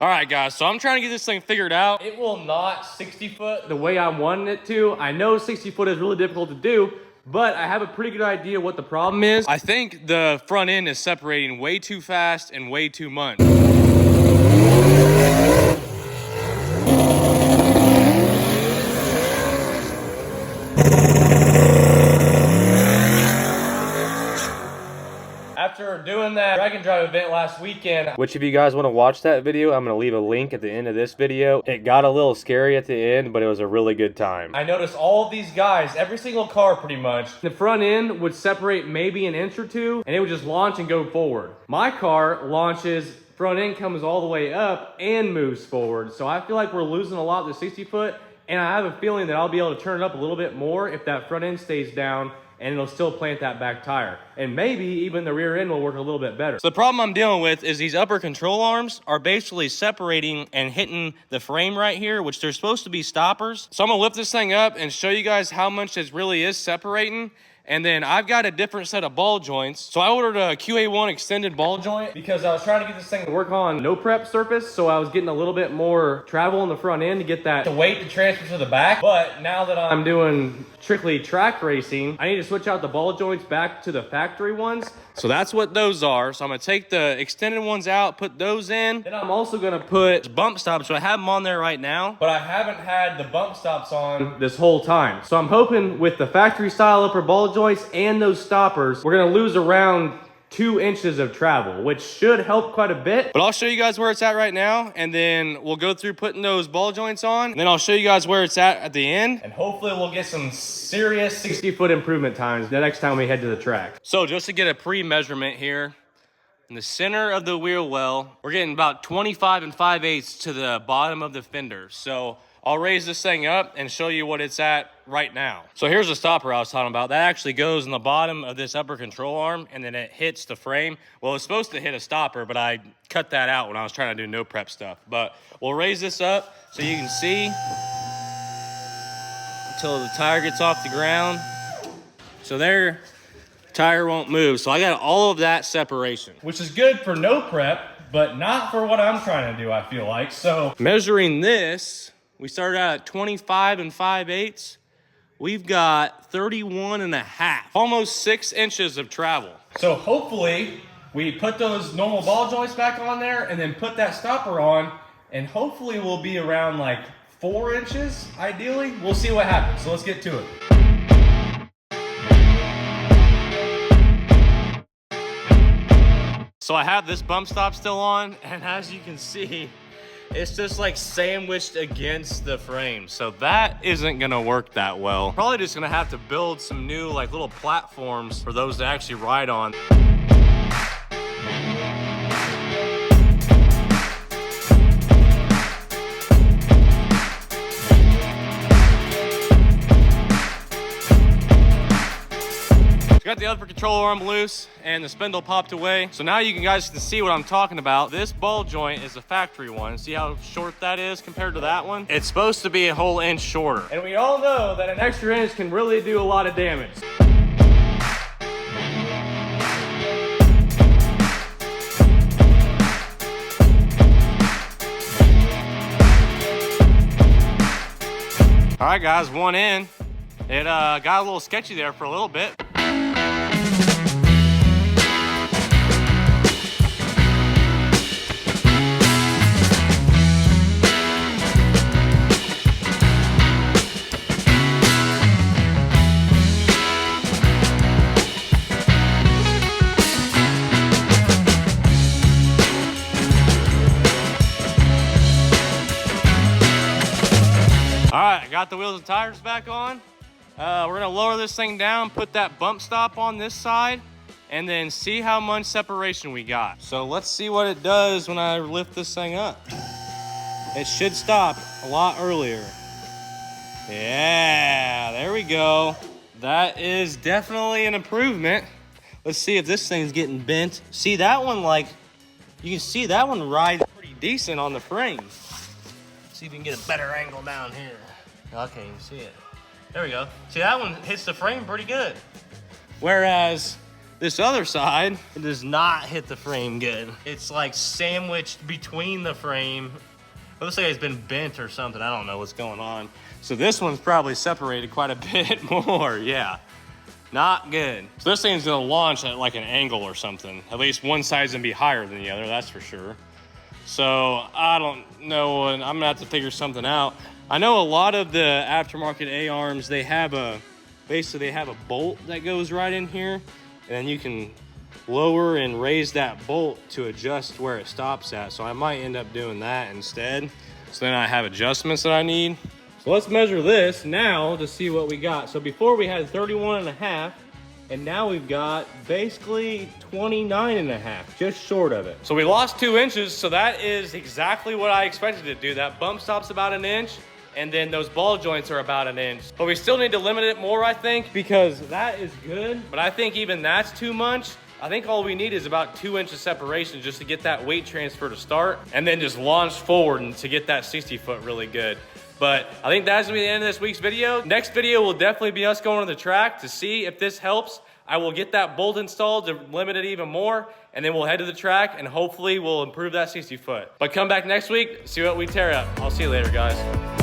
All right, guys, so I'm trying to get this thing figured out. It will not 60 foot the way I'm wanting it to. I know 60 foot is really difficult to do, but I have a pretty good idea what the problem is. I think the front end is separating way too fast and way too much. After doing that drag and drive event last weekend, which if you guys want to watch that video, I'm going to leave a link at the end of this video. It got a little scary at the end, but it was a really good time. I noticed all of these guys, every single car pretty much, the front end would separate maybe an inch or two, and it would just launch and go forward. My car launches, front end comes all the way up and moves forward. So I feel like we're losing a lot with the 60 foot, and I have a feeling that I'll be able to turn it up a little bit more if that front end stays down, and it'll still plant that back tire. And maybe even the rear end will work a little bit better. So the problem I'm dealing with is these upper control arms are basically separating and hitting the frame right here, which they're supposed to be stoppers. So I'm gonna lift this thing up and show you guys how much this really is separating. And then I've got a different set of ball joints. So I ordered a QA1 extended ball joint because I was trying to get this thing to work on no prep surface. So I was getting a little bit more travel on the front end to get that the weight to transfer to the back. But now that I'm doing strictly track racing, I need to switch out the ball joints back to the factory ones. So that's what those are. So I'm gonna take the extended ones out, put those in. Then I'm also gonna put bump stops. So I have them on there right now, but I haven't had the bump stops on this whole time. So I'm hoping with the factory style upper ball joints and those stoppers, we're gonna lose around 2 inches of travel, which should help quite a bit. But I'll show you guys where it's at right now, and then we'll go through putting those ball joints on, and then I'll show you guys where it's at the end, and hopefully we'll get some serious 60 foot improvement times the next time we head to the track. So just to get a pre-measurement here, in the center of the wheel well, we're getting about 25 5/8 to the bottom of the fender. So I'll raise this thing up and show you what it's at right now. So here's the stopper I was talking about. That actually goes in the bottom of this upper control arm, and then it hits the frame. Well, it's supposed to hit a stopper, but I cut that out when I was trying to do no prep stuff. But we'll raise this up so you can see until the tire gets off the ground. So there, tire won't move. So I got all of that separation, which is good for no prep, but not for what I'm trying to do, I feel like. So measuring this, we started out at 25 5/8. We've got 31 1/2, almost 6 inches of travel. So hopefully we put those normal ball joints back on there and then put that stopper on, and hopefully we'll be around like 4 inches, ideally. We'll see what happens. So let's get to it. So I have this bump stop still on, and as you can see, it's just like sandwiched against the frame. So that isn't gonna work that well. Probably just gonna have to build some new like little platforms for those to actually ride on. Got the upper control arm loose and the spindle popped away. So now you guys can see what I'm talking about. This ball joint is a factory one. See how short that is compared to that one? It's supposed to be a whole inch shorter. And we all know that an extra inch can really do a lot of damage. All right, guys, one in. It got a little sketchy there for a little bit. All right, I got the wheels and tires back on. We're gonna lower this thing down, put that bump stop on this side, and then see how much separation we got. So let's see what it does when I lift this thing up. It should stop a lot earlier. Yeah, there we go. That is definitely an improvement. Let's see if this thing's getting bent. See that one, like, you can see that one rides pretty decent on the frame. See if we can get a better angle down here. Okay, you see it. There we go. See, that one hits the frame pretty good. Whereas This other side, it does not hit the frame good. It's like sandwiched between the frame. It looks like it's been bent or something. I don't know what's going on. So this one's probably separated quite a bit more, yeah. Not good. So this thing's gonna launch at like an angle or something. At least one side's gonna be higher than the other, that's for sure. So I don't know, and I'm gonna have to figure something out. I know a lot of the aftermarket A-arms, they have basically they have a bolt that goes right in here, and then you can lower and raise that bolt to adjust where it stops at. So I might end up doing that instead. So then I have adjustments that I need. So let's measure this now to see what we got. So before we had 31.5, and now we've got basically 29.5, just short of it. So we lost 2 inches, so that is exactly what I expected to do. That bump stop's about 1 inch, and then those ball joints are about 1 inch. But we still need to limit it more, I think, because that is good, but I think even that's too much. I think all we need is about 2 inches separation just to get that weight transfer to start, and then just launch forward and to get that 60 foot really good. But I think that's gonna be the end of this week's video. Next video will definitely be us going to the track to see if this helps. I will get that bolt installed to limit it even more, and then we'll head to the track and hopefully we'll improve that 60 foot. But come back next week, see what we tear up. I'll see you later, guys.